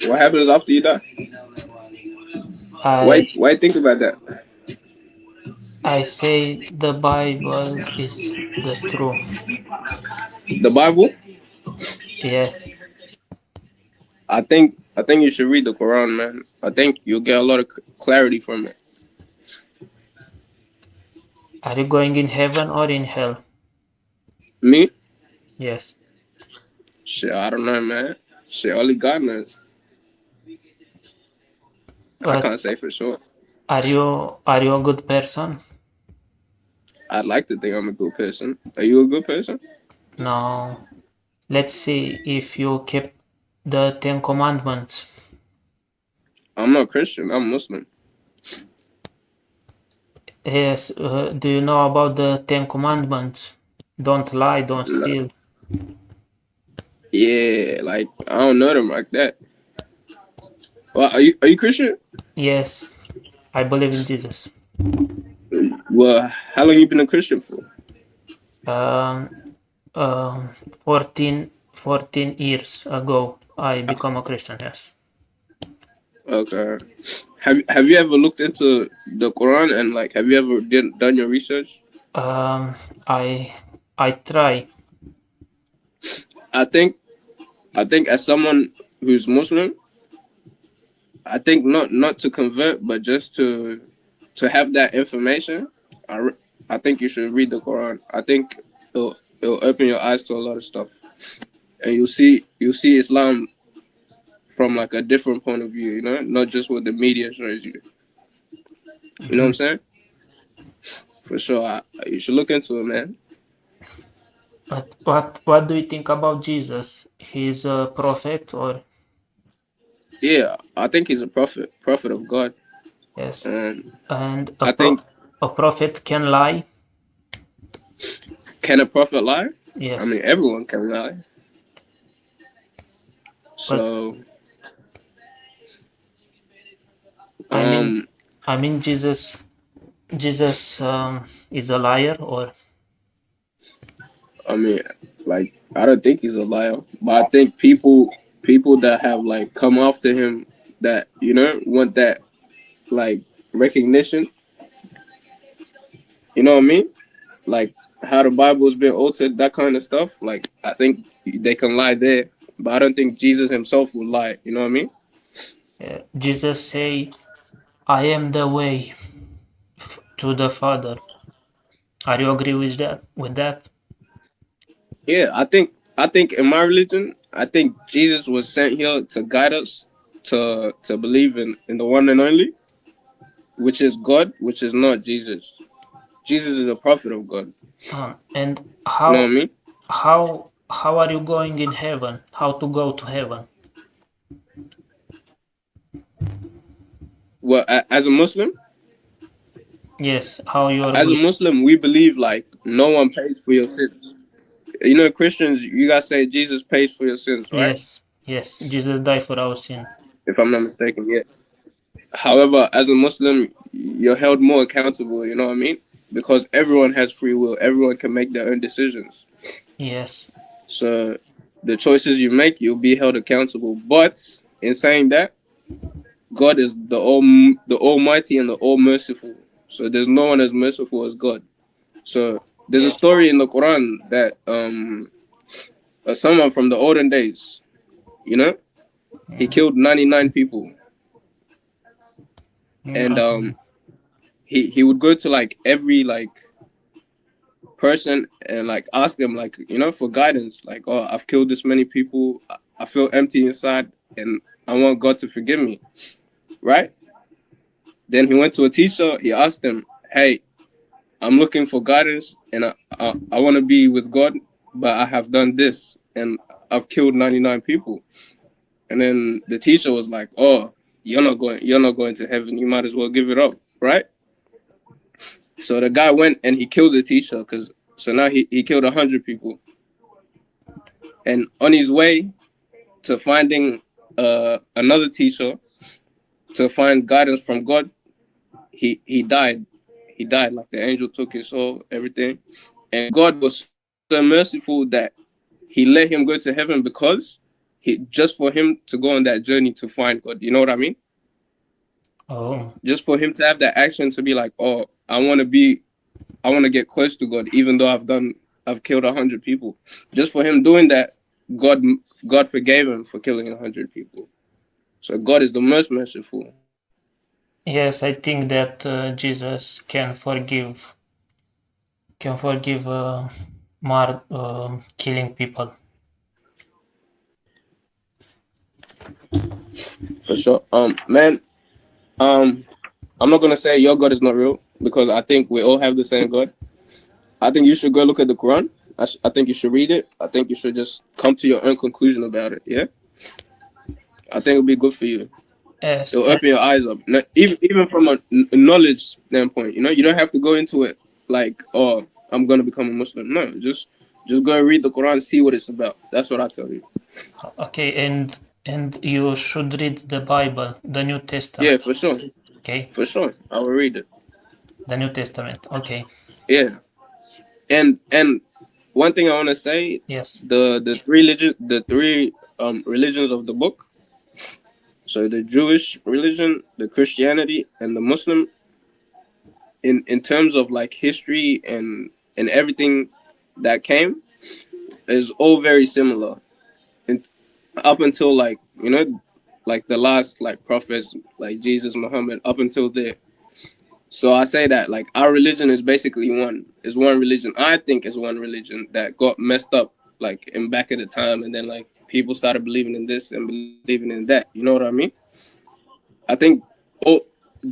What happens after you die? I Why think about that? I say the Bible is the truth. The Bible? Yes. I think you should read the Quran, man. I think you'll get a lot of clarity from it. Are you going in heaven or in hell? Me? Yes. Shit, I don't know, man. Shit, only God knows. I But can't say for sure. are you a good person? I'd like to think I'm a good person. Are you a good person? No. Let's see if you keep the Ten Commandments. I'm not Christian. I'm Muslim. Yes. Do you know about the Ten Commandments? Don't lie, don't No. steal. Yeah, like I don't know them like that. Well, are you Christian? Yes. I believe in Jesus. Well, how long you been a Christian for? Um, um, 14 years ago, I become a Christian. Yes. Okay. Have you ever looked into the Quran and like have you ever done your research? Um, I I try. I think I think as someone who's Muslim, I think not to convert, but just to have that information. I think you should read the Quran. I think it'll open your eyes to a lot of stuff, and you'll see Islam from like a different point of view. You know, not just what the media shows you. You know what I'm Mhm. saying? For sure, you should look into it, man. But what do you think about Jesus? He's a prophet or Yeah, I think he's a prophet of God, yes? and And I think a prophet can lie? can a prophet lie? I Yes. mean, everyone can lie. But So, I mean um, I mean Jesus is a liar or I mean, like I don't think he's a liar, but I think people that have like come after him that want that like recognition. You know what I mean? Like how the Bible's been altered, that kind of stuff. Like I think they can lie there, but I don't think Jesus himself would lie. You know what I mean? Jesus say I am the way to the Father. Are you agree with that? With that? Yeah, I think in my religion, I think Jesus was sent here to guide us to believe in the one and only, which is God, which is not Jesus. Jesus is a prophet of God. And You know what I how mean? how are you going in heaven? How to go to heaven? Well, as a Muslim, Yes, how you are as a going? Muslim, we believe like no one pays for your sins. You know, Christians, you guys say Jesus pays for your sins, right? Yes, yes, Jesus died for our sin. If I'm not mistaken, yeah. However, as a Muslim, you're held more accountable. You know what I mean? Because everyone has free will. Everyone can make their own decisions. Yes, So the choices you make, you'll be held accountable. But in saying that, God is the Almighty and the All Merciful. So there's no one as merciful as God. So there's a yes. story in the Quran that someone from the olden days, you know, he Mm, killed 99 people, and I don't. he would go to like every like person and like ask them like for guidance, like, oh, I've killed this many people, I feel empty inside, and I want God to forgive me, right? Then he went to a teacher. He asked him, hey, I'm looking for guidance, and I want to be with God, but I have done this, and I've killed 99 people. And then the teacher was like, "Oh, you're not going to heaven. You might as well give it up, right?" So the guy went and he killed the teacher because so now he killed 100 people. And on his way to finding another teacher to find guidance from God, he died. He died, like the angel took his soul, everything. And God was so merciful that he let him go to heaven because he just for him to go on that journey to find God. You know what I mean? Oh, Just for him to have that action to be like, oh, I want to get close to God, even though I've killed 100 people. Just for him doing that, God, God forgave him for killing 100 people. So God is the most merciful. yes, I think that Jesus can forgive killing people. For sure. Man, um, I'm not gonna say your God is not real because I think we all have the same God. I think you should go look at the Quran. I think you should read it. I think you should just come to your own conclusion about it. Yeah, I think it'll be good for you. Yes, It'll and open your eyes up. Even from a knowledge standpoint, you don't have to go into it like, oh, I'm gonna become a Muslim. No, just go and read the Quran, see what it's about. That's what I tell you. okay, and you should read the Bible, the New Yeah, Testament. for sure, Okay, for sure. I will read it. the New Testament. Okay, Yeah, and one thing I want to say, yes. the three religions of the book. So the Jewish religion, the Christianity, and the Muslim, in terms of like history and everything that came, is all very similar. And up until like like the last like prophets like Jesus, Muhammad, up until there. So I say that like our religion is basically one religion. I think is one religion that got messed up like in back at the time, and then like people started believing in this and believing in that. You know what I mean? I think all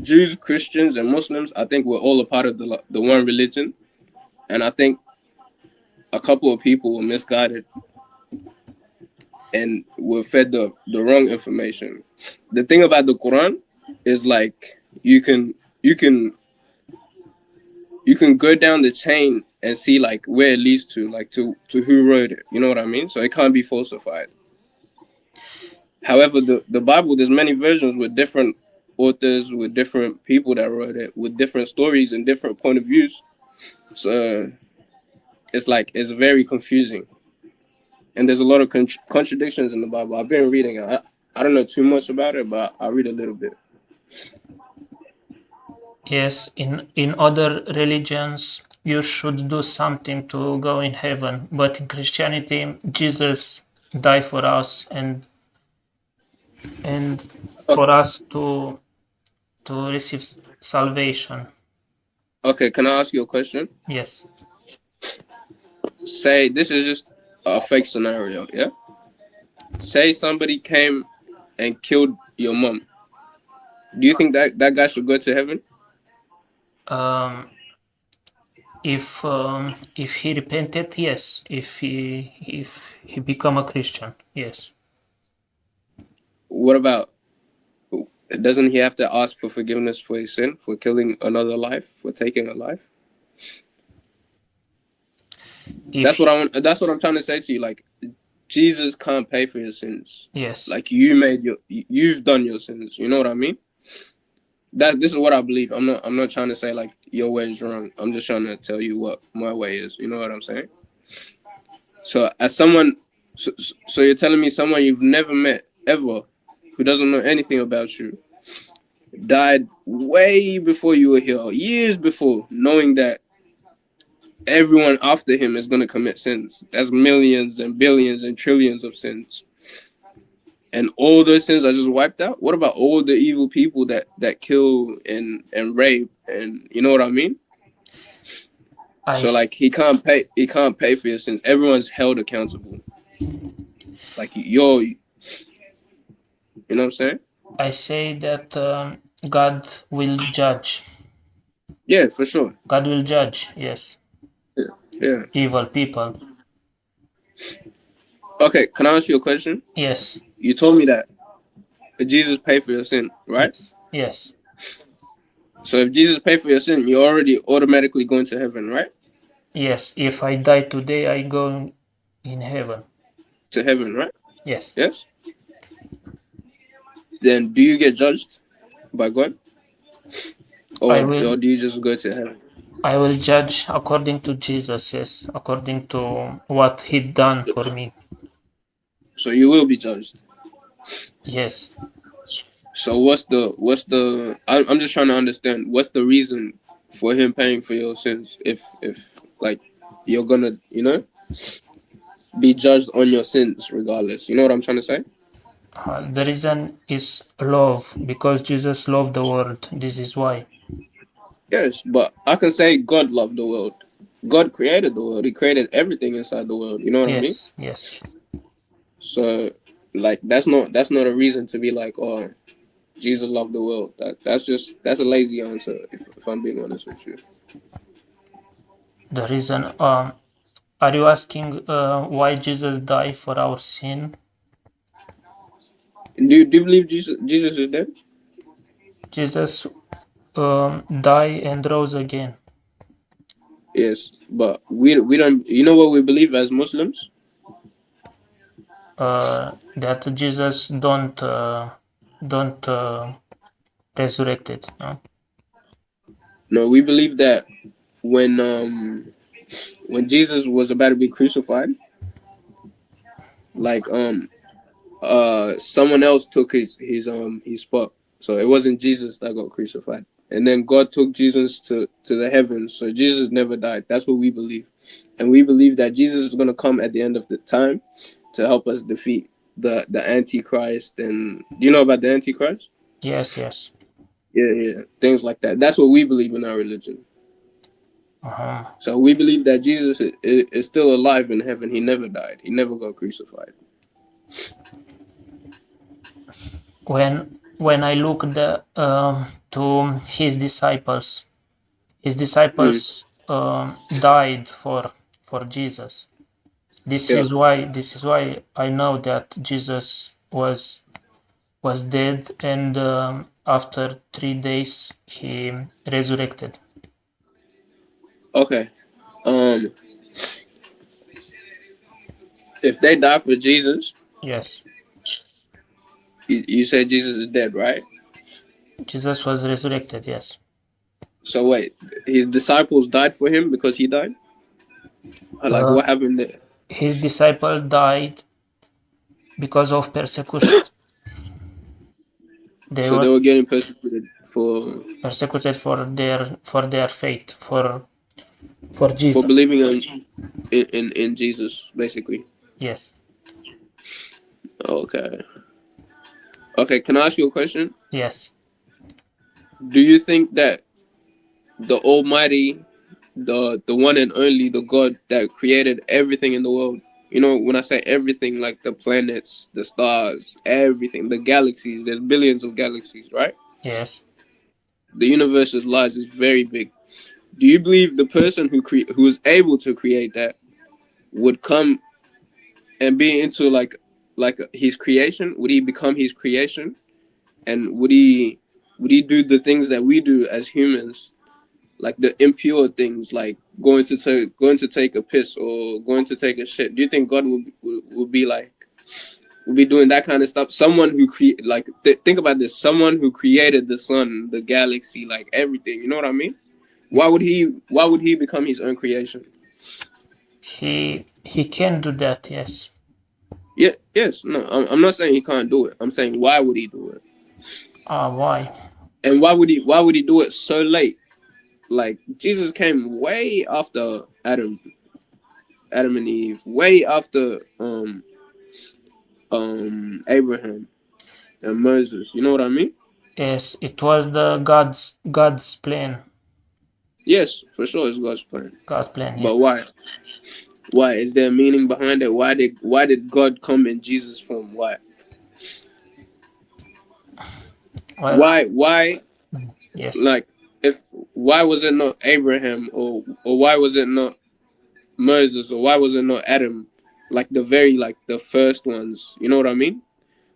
Jews, Christians, and Muslims, I think we're all a part of the one religion, and I think a couple of people were misguided and were fed the wrong information. The thing about the Quran is like you can you can go down the chain and see like where it leads to, like to who wrote it. You know what I mean? So it can't be falsified. However, the Bible, there's many versions with different authors, with different people that wrote it, with different stories and different point of views. So it's like it's very confusing, and there's a lot of contradictions in the Bible. I've been reading it. I don't know too much about it, but I read a little bit. Yes, in other religions, you should do something to go in heaven, but in Christianity, Jesus died for us and Okay, for us to receive salvation. okay, can I ask you a question? Yes. Say this is just a fake scenario, yeah? Say somebody came and killed your mom. Do you think that guy should go to heaven? Um, if he repented, yes. If he become a Christian, yes. What about, doesn't he have to ask for forgiveness for his sin, for killing another life, for taking a life? If That's what I'm trying to say to you. Like Jesus can't pay for your sins. yes, Like you've done your sins. You know what I mean? That this is what I believe. I'm not trying to say like your way is wrong. I'm just trying to tell you what my way is. You know what I'm saying? So as someone, so you're telling me someone you've never met ever, who doesn't know anything about you, died way before you were here, years before, knowing that everyone after him is going to commit sins. That's millions and billions and trillions of sins. And all those sins are just wiped out. What about all the evil people that kill and rape, and you know what I mean? I So like he can't pay for your sins. Everyone's held accountable. Like you know what I'm saying? I say that God will judge. Yeah, for sure. God will judge. Yes, Yeah. Yeah. evil people. Okay, can I ask you a question? Yes, You told me that Jesus paid for your sin, right? yes, yes, So if Jesus paid for your sin, you're already automatically going to heaven, right? yes. If I die today, I go in heaven. To heaven, right? Yes, Yes. Then do you get judged by God, I will. or do you just go to heaven? I will judge according to Jesus. Yes, according to what He done for me. So you will be judged. Yes, So I'm just trying to understand what's the reason for him paying for your sins if like you're gonna be judged on your sins regardless. You know what I'm trying to say? the reason is love, because Jesus loved the world. This is why. Yes, but I can say God loved the world. God created the world. He created everything inside the world. You know what I mean? Yes, yes. So like that's not a reason to be like, oh, Jesus loved the world. That's a lazy answer if I'm being honest with you. The reason. Are you asking why Jesus died for our sin? Do you believe Jesus is dead? Jesus died and rose again. Yes, but we don't. You know what we believe as Muslims? That Jesus don't resurrected. No? No, we believe that when um when Jesus was about to be crucified, like someone else took his spot. So it wasn't Jesus that got crucified. And then God took Jesus to the heavens. So Jesus never died. That's what we believe. And we believe that Jesus is gonna come at the end of the time to help us defeat the Antichrist. And do you know about the Antichrist? Yes, yes. Yeah, yeah. Things like that. That's what we believe in our religion. Uh-huh. So we believe that Jesus is still alive in heaven. He never died. He never got crucified. When I look to his Mm, disciples died for Jesus. yeah. This is why I know that Jesus was dead, and after 3 days he resurrected. Okay. Um, if they die for Jesus, Yes, you say Jesus is dead, right? Jesus was resurrected. Yes, So wait, his disciples died for him because he died? Or like uh, what happened there? his disciple died because of persecution. They So they were were getting persecuted for persecuted for their faith for for Jesus. believing in Jesus, basically. Yes, Okay. Okay, can I ask you a question? yes, Do you think that the Almighty, the one and only, the God that created everything in the world. You know, when I say everything, like the planets, the stars, everything, the galaxies. There's billions of galaxies, right? yes. The universe is large. It's very big. Do you believe the person who is able to create that would come and be into like his creation? Would he become his creation? And would he do the things that we do as humans, like the impure things, like going to take a piss or going to take a shit? Do you think God would be like would be doing that kind of stuff? Someone who think about this. Someone who created the sun, the galaxy, like everything. You know what I mean? Why would he become his own creation? He can do that. Yes. Yeah. Yes. No. I'm not saying he can't do it. I'm saying why would he do it? Why? And why would he do it so late? Like Jesus came way after Adam and Eve, way after Abraham and Moses. You know what I mean? Yes, it was the God's plan. Yes, for sure, it's God's plan. God's plan. But Yes. why? Why is there meaning behind it? Why did God come in Jesus form? Why? Well, Why? yes. Like, if why was it not Abraham or why was it not Moses or why was it not Adam? Like the first ones. You know what I mean?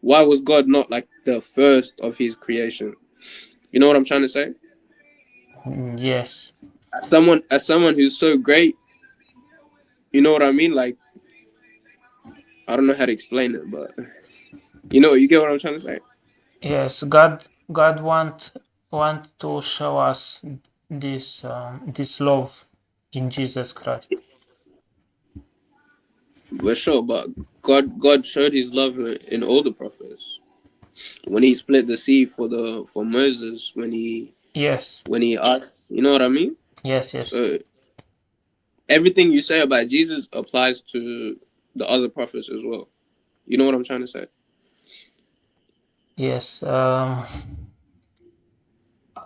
Why was God not like the first of His creation? You know what I'm trying to say? Yes. As someone who's so great, you know what I mean? Like, I don't know how to explain it, but you get what I'm trying to say. Yes. God want to show us this love in Jesus Christ. For sure, but God showed His love in all the prophets. When He split the sea for Moses, Yes, when He asked, you know what I mean. yes, yes, So everything you say about Jesus applies to the other prophets as well. You know what I'm trying to say? yes.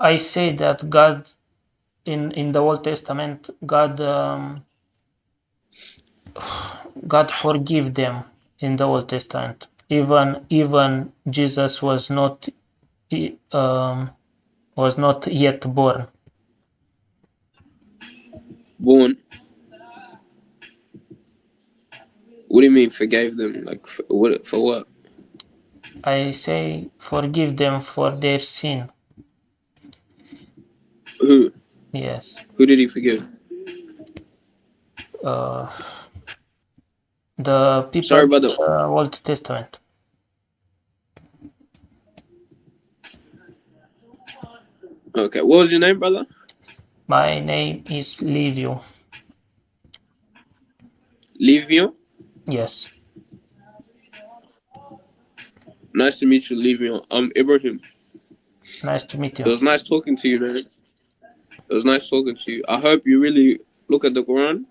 I say that God in the Old Testament, God forgive them in the Old Testament. Even Jesus was not yet born. Born. What do you mean forgave them? Like for what? I say forgive them for their sin. Who? Yes. Who did He forgive? Uh, the people Sorry, in brother. the Old Testament. Okay, what was your name, brother? My name is Livio. Livio. Yes. Nice to meet you, Livio. I'm Ibrahim. Nice to meet It you. was nice talking to you, man. It was nice talking to you. I hope you really look at the Quran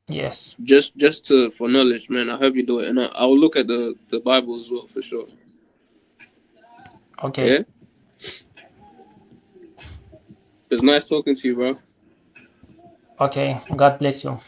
Yes. just to for knowledge, man. I hope you do it, and I'll look at the Bible as well for sure. Okay. Yeah, it was nice talking to you, bro. Okay. God bless you.